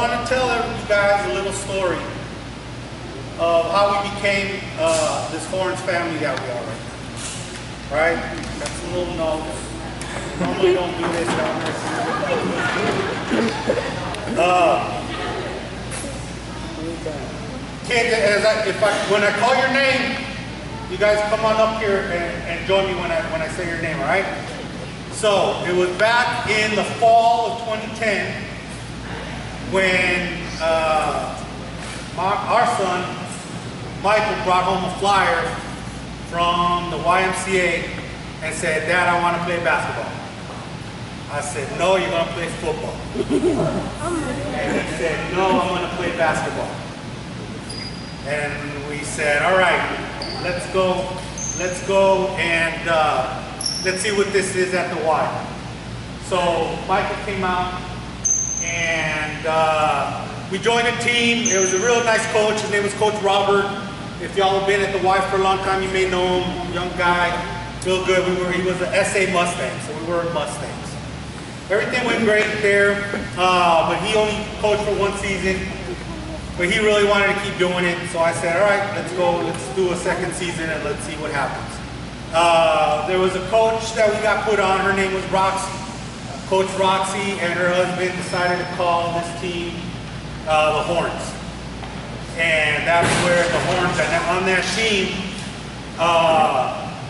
want to tell you guys a little story of how we became this Horns family that we are right now. Right? That's a little note. Normally don't do this down there. When I call your name, you guys come on up here and join me when I say your name, all right? So it was back in the fall of 2010 when our son Michael brought home a flyer from the YMCA and said, "Dad, I want to play basketball." I said, "No, you're going to play football." And he said, "No, I'm going to play basketball." And we said, "All right, let's go and let's see what this is at the Y." So Michael came out and we joined a team. It was a real nice coach. His name was Coach Robert. If y'all have been at the Y for a long time, you may know him. Young guy, real good. He was an SA Mustang, so we were Mustangs. Everything went great there, but he only coached for one season. But he really wanted to keep doing it, so I said, "All right, let's go. Let's do a second season and let's see what happens." There was a coach that we got put on. Her name was Roxy. Coach Roxy and her husband decided to call this team the Horns. And that's where the Horns, and on that team,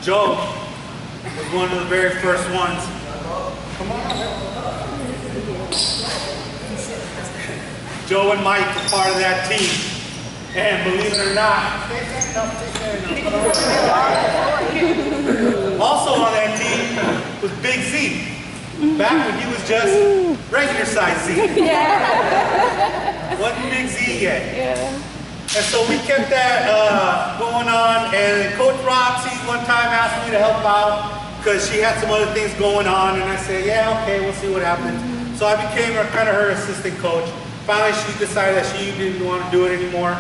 Joe was one of the very first ones. Come on. Joe and Mike were part of that team. And believe it or not, also on that team was Big Z. Back when he was just regular size Z. Yeah. Wasn't Big Z yet. Yeah. And so we kept that going on, and Coach Roxy one time asked me to help out because she had some other things going on, and I said, "Yeah, okay, we'll see what happens." So I became kind of her assistant coach. Finally, she decided that she didn't want to do it anymore,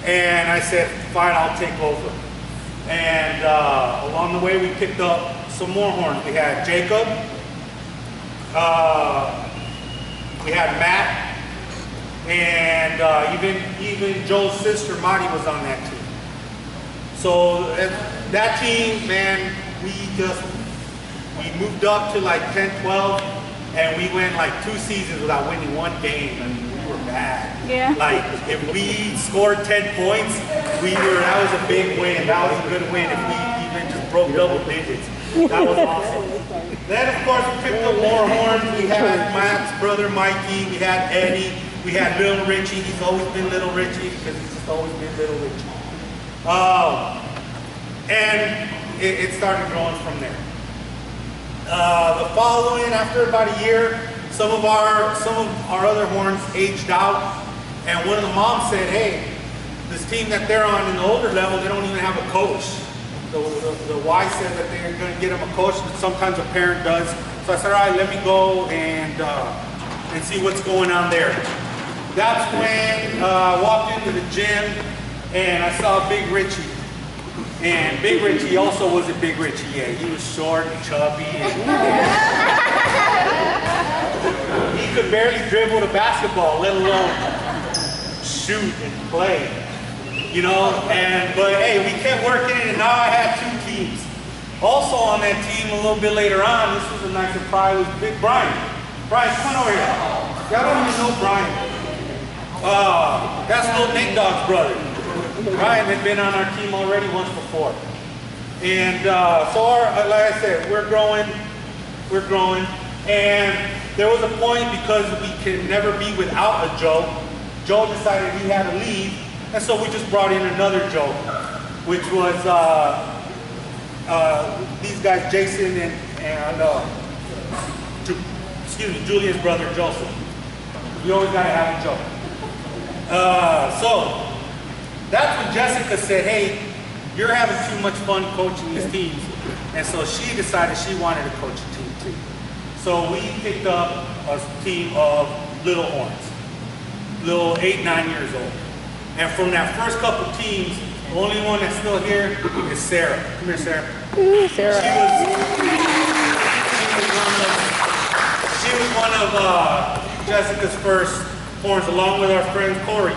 and I said, "Fine, I'll take over." And along the way, we picked up some more Horns. We had Jacob, we had Matt, and even Joe's sister Marty was on that team. So that team, man, we moved up to like 10, 12, and we went like 2 seasons without winning one game. I mean, we were bad. Yeah. Like if we scored 10 points, that was a big win. That was a good win. If we even just broke double digits, that was awesome. Then of course we picked up more Horns. We had Matt's brother Mikey. We had Eddie. We had Little Richie. He's always been Little Richie because he's just always been Little Richie. And it started growing from there. The following, after about a year, some of our other Horns aged out, and one of the moms said, "Hey, this team that they're on in the older level, they don't even have a coach." The Y said that they're going to get them a coach, but sometimes a parent does. So I said, "All right, let me go and see what's going on there." That's when I walked into the gym and I saw Big Richie. And Big Richie also wasn't Big Richie yet. He was short and chubby. And he could barely dribble the basketball, let alone shoot and play. You know, but hey, we kept working and now I had 2 teams. Also on that team a little bit later on, this was a nice surprise, was Big Brian. Brian, come on over here. Y'all don't even know Brian. That's little Nate Dogg's brother. Brian had been on our team already once before. And so like I said, we're growing. And there was a point, because we could never be without a Joe, Joe decided he had to leave. And so we just brought in another Joe, which was these guys, Jason and Julia's brother, Joseph. You always gotta have a Joe. So that's when Jessica said, "Hey, you're having too much fun coaching these teams." And so she decided she wanted to coach a team too. So we picked up a team of little Horns, little 8, 9 years old. And from that first couple teams, the only one that's still here is Sarah. Come here, Sarah. Ooh, Sarah. She was one of Jessica's first horns along with our friend Corey,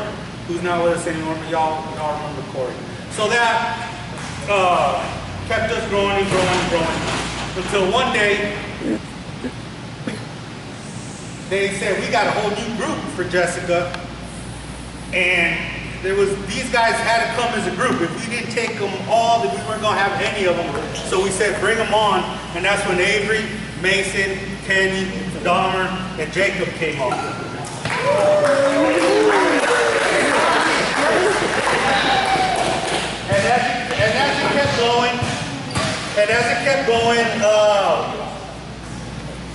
who's not with us anymore, but y'all remember Corey. So that kept us growing and growing and growing until one day they said we got a whole new group for Jessica, and these guys had to come as a group. If we didn't take them all, then we weren't gonna have any of them. So we said bring them on, and that's when Avery, Mason, Kenny, Dahmer, and Jacob came on. And as it kept going,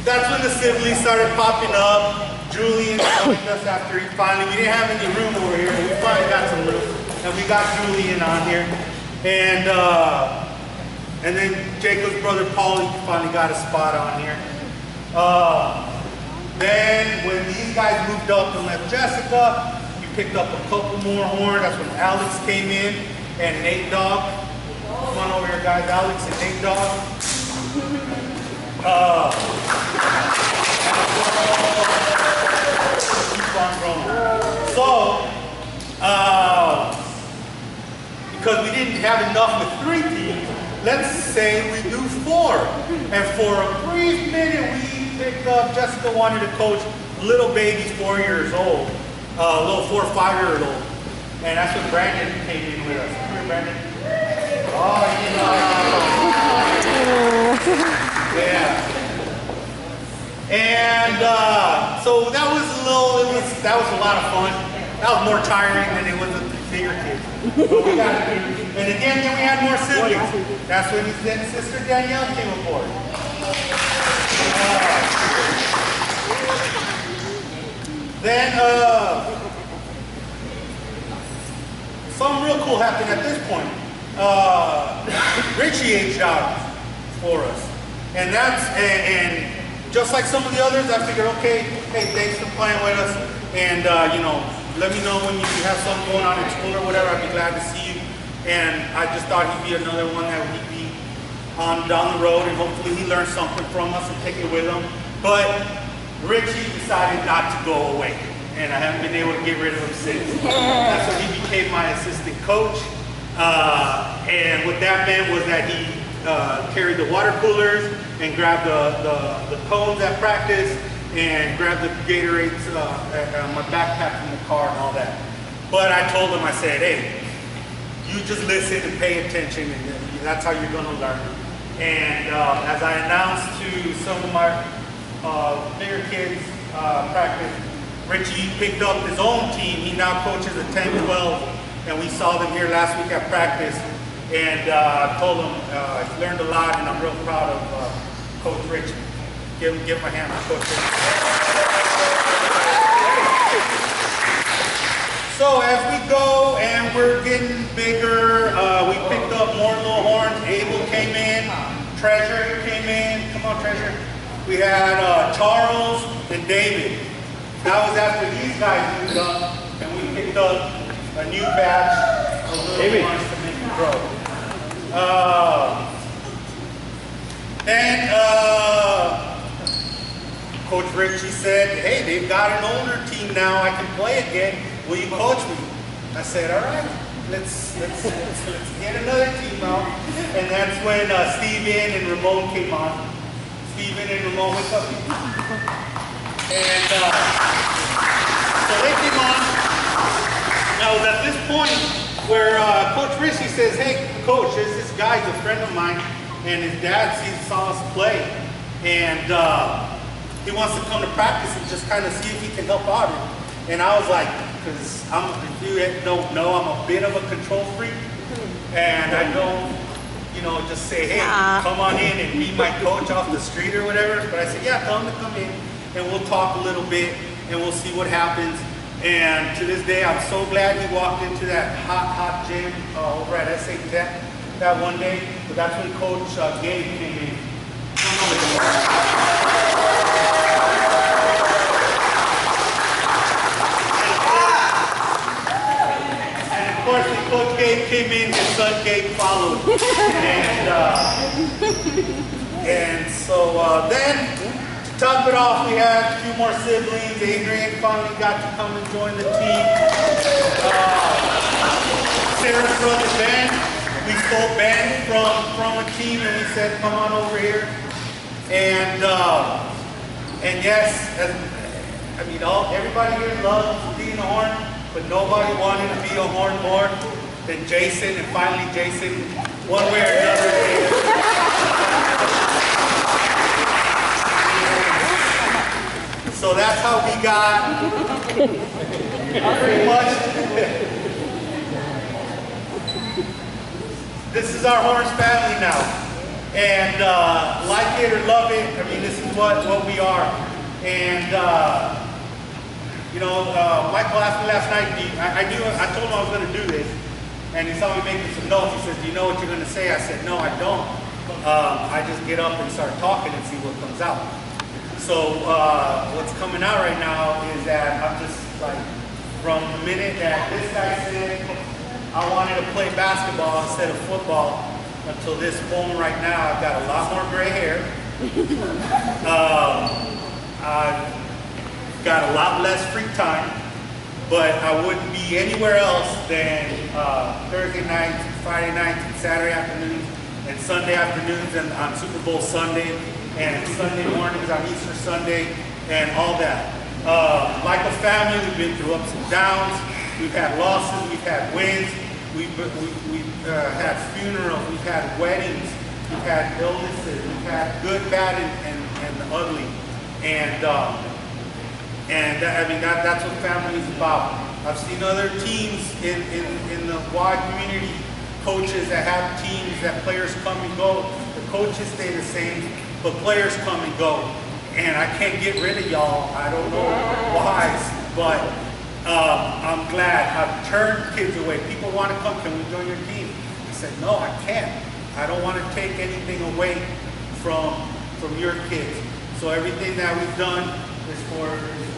that's when the siblings started popping up. Julian joined us after we didn't have any room over here, but we finally got some room. And we got Julian on here. And then Jacob's brother Paul, he finally got a spot on here. Then when these guys moved up and left Jessica, we picked up a couple more horns. That's when Alex came in and Nate Dogg. Come on over here, guys. Alex and Nate Dogg. Keep on growing. So, because we didn't have enough with 3 teams, let's say we do 4. And for a brief minute, we picked up, Jessica wanted to coach little babies 4 years old, little 4 or 5-year-old. And that's when Brandon came in with us. Come here, Brandon. Oh, yeah. And so that was a lot of fun. That was more tiring than it was with the bigger kids. But we got it. And again, then we had more siblings. That's when his sister Danielle came aboard. Then something real cool happened at this point. Richie aged out for us. And just like some of the others, I figured, okay, hey, thanks for playing with us. And, let me know when you have something going on in school or whatever. I'd be glad to see you. And I just thought he'd be another one that we'd be on down the road, and hopefully he learned something from us and take it with him. But Richie decided not to go away, and I haven't been able to get rid of him since. That's when he became my assistant coach. And what that meant was that he carried the water coolers and grabbed the cones at practice and grabbed the Gatorades, my backpack from the car and all that. But I told him, I said, hey, you just listen and pay attention, and that's how you're gonna learn. And as I announced to some of my bigger kids practice, Richie picked up his own team. He now coaches a 10-12, and we saw them here last week at practice. And I told him he's learned a lot, and I'm real proud of Coach Richie. Give him a hand for Coach Richie. So as we go and we're getting bigger, we picked up more little horns. Abel came in, Treasure came in. Come on, Treasure. We had Charles and David. That was after these guys moved up, and we picked up a new batch of little horns to make them grow. Coach Richie said, hey, they've got an older team now. I can play again. Will you coach me? I said, all right, let's get another team out. And that's when Steven and Ramon came on. Steven and Ramon, what's up? And so they came on. Now it was at this point where Coach Richie says, hey, Coach, there's this guy, he's a friend of mine, and his dad saw us play. And he wants to come to practice and just kind of see if he can help out. And I was like, because if you don't know, I'm a bit of a control freak. And I don't, just say, hey, come on in and be my coach off the street or whatever. But I said, yeah, tell him to come in and we'll talk a little bit and we'll see what happens. And to this day, I'm so glad he walked into that hot gym over at SA Tech that one day. But that's when Coach Gabe came in. Of course, when Coach Gabe came in, his son Gabe followed. And so then top it off, we had a few more siblings. Adrian finally got to come and join the team. Sarah's brother Ben, we stole Ben from a team and we said, come on over here. And yes, I mean, everybody here loves being a horn, but nobody wanted to be a horn more than Jason. And finally, Jason, one way or another, so that's how we got pretty much. This is our horns family now. And like it or love it, I mean, this is what we are. And you know, Michael asked me last night, I told him I was going to do this, and he saw me making some notes. He said, do you know what you're going to say? I said, no, I don't. I just get up and start talking and see what comes out. So what's coming out right now is that I'm just like, from the minute that this guy said I wanted to play basketball instead of football, until this moment right now, I've got a lot more gray hair. I've got a lot less free time, but I wouldn't be anywhere else than Thursday nights, Friday nights, and Saturday afternoons, and Sunday afternoons, and on Super Bowl Sunday, and Sunday mornings on Easter Sunday, and all that. Like a family, we've been through ups and downs. We've had losses, we've had wins, we've had funerals, we've had weddings, we've had illnesses, we've had good, bad, and the ugly. And I mean, that's what family is about. I've seen other teams in the wide community, coaches that have teams that players come and go. The coaches stay the same, but players come and go. And I can't get rid of y'all. I don't know why, but I'm glad. I've turned kids away. People want to come, can we join your team? I said, no, I can't. I don't want to take anything away from your kids. So everything that we've done is for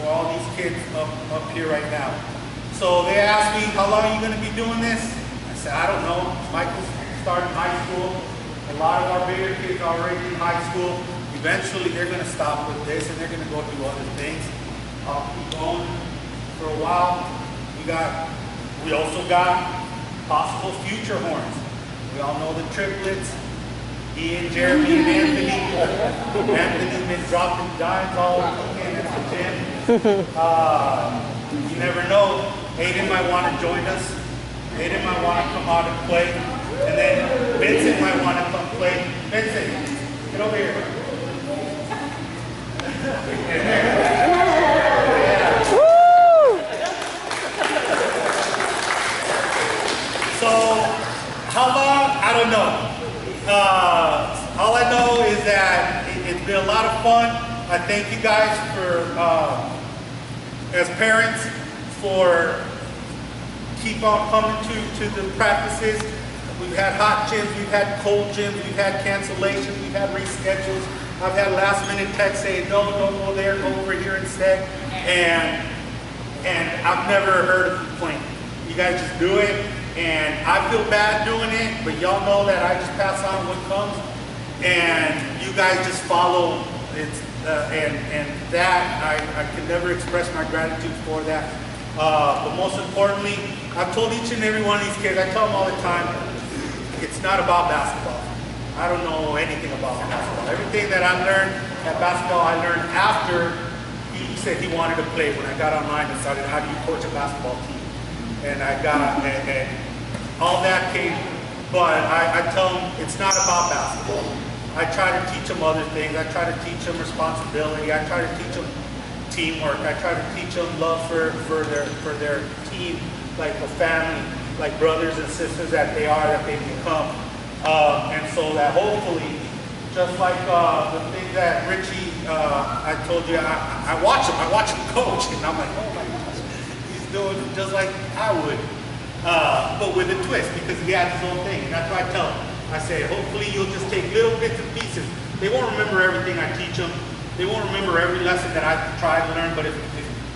all these kids up here right now. So they asked me, how long are you going to be doing this? I said, I don't know. Michael's starting high school. A lot of our bigger kids are already in high school. Eventually they're going to stop with this and they're going to go do other things. I'll keep going for a while. We also got possible future horns. We all know the triplets. Ian, Jeremy, and Anthony. Anthony's been dropping dimes all weekend at the gym. You never know. Aiden might want to join us. Aiden might want to come out and play. And then Vincent might want to come play. Vincent, get over here. So, how long? I don't know. All I know is that it's been a lot of fun. I thank you guys for, as parents, for keep on coming to the practices. We've had hot gyms, we've had cold gyms, we've had cancellations, we've had reschedules. I've had last minute texts saying, no, don't go there, go over here instead. And I've never heard a complaint. You guys just do it. And I feel bad doing it, but y'all know that I just pass on what comes. And you guys just follow it. And that, I can never express my gratitude for that. But most importantly, I've told each and every one of these kids, I tell them all the time, it's not about basketball. I don't know anything about basketball. Everything that I learned at basketball, I learned after he said he wanted to play. When I got online and decided, how do you coach a basketball team? And I got, and all that came, but I tell them it's not about basketball. I try to teach them other things. I try to teach them responsibility. I try to teach them teamwork. I try to teach them love for their team, like a family, like brothers and sisters that they are, that they become. And so that hopefully, just like the thing that Richie, I told you, I watch him coach, and I'm like, oh my gosh, he's doing just like I would, but with a twist, because he has his own thing. And that's why I tell him, I say, hopefully you'll just take little bits and pieces. They won't remember everything I teach them. They won't remember every lesson that I try to learn, but if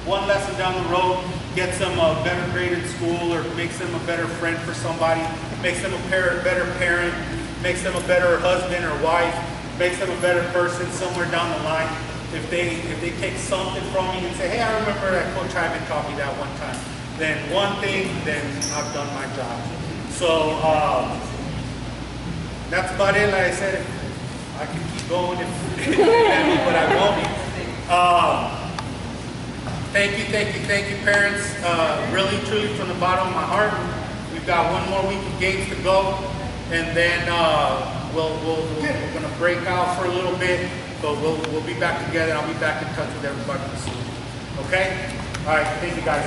one lesson down the road gets them a better grade in school, or makes them a better friend for somebody, makes them a better parent, makes them a better husband or wife, makes them a better person somewhere down the line, if they take something from me and say, hey, I remember that Coach Jaime taught me that one time, then one thing, then I've done my job. So that's about it. Like I said, I can keep going if but I won't. Thank you, parents. Really, truly, from the bottom of my heart. We've got one more week of games to go, and then we're gonna break out for a little bit, but we'll be back together. I'll be back in touch with everybody soon. Okay? All right. Thank you, guys.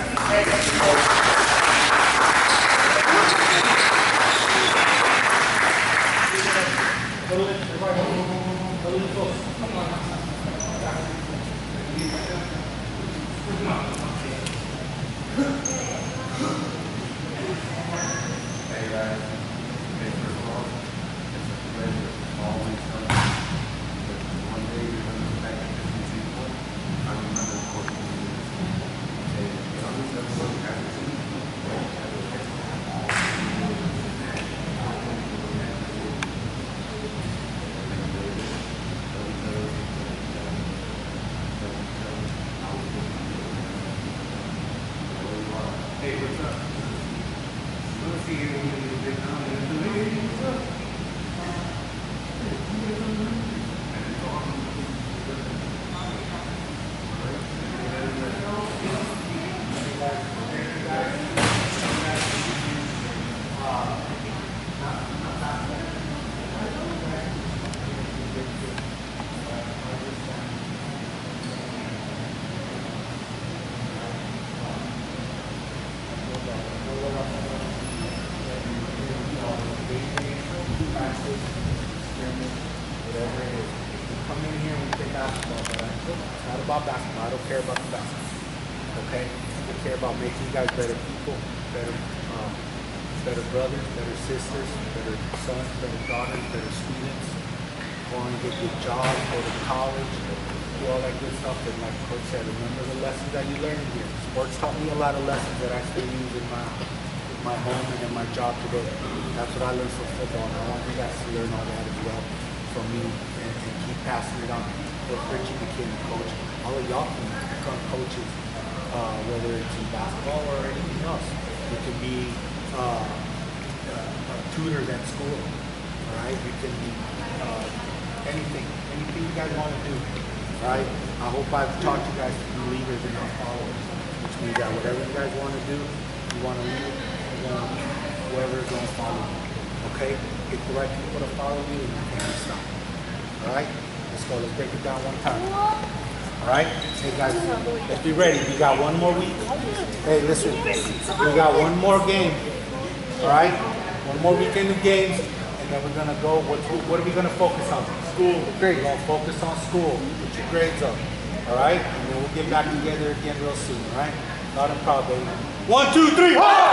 Hey, what's up? Let's see here when you get down there. Hey, what's up? Whatever it is. You come in here and we play basketball, but it's not about basketball. I don't care about the basketball. Okay? I care about making you guys better people, better brothers, better sisters, better sons, better daughters, better students. Go on and get good jobs, go to college, do all that good stuff. And like Coach said, remember the lessons that you learned here. Sports taught me a lot of lessons that I still use in my home and in my job today. That's what I learned from football, and I want you guys to learn all that as well from me and keep passing it on. If Richie became a coach, all of y'all can become coaches, whether it's in basketball or anything else. You can be tutors at school, all right? You can be anything you guys want to do, all right? I hope I've taught you guys to be leaders and not followers, which means that whatever you guys want to do, you want to lead, whoever is going to follow you, okay? Get the right people to follow you and you can't stop. All right? Let's go. Let's break it down one time. All right? Hey, guys, let's be ready. We got one more week. Hey, listen. We got one more game. All right? One more weekend of games, and then we're going to go. What are we going to focus on? School. Great. We're going to focus on school. Get your grades up. All right? And then we'll get back together again real soon. All right? Loud and proud, baby. 1, 2, 3, hard!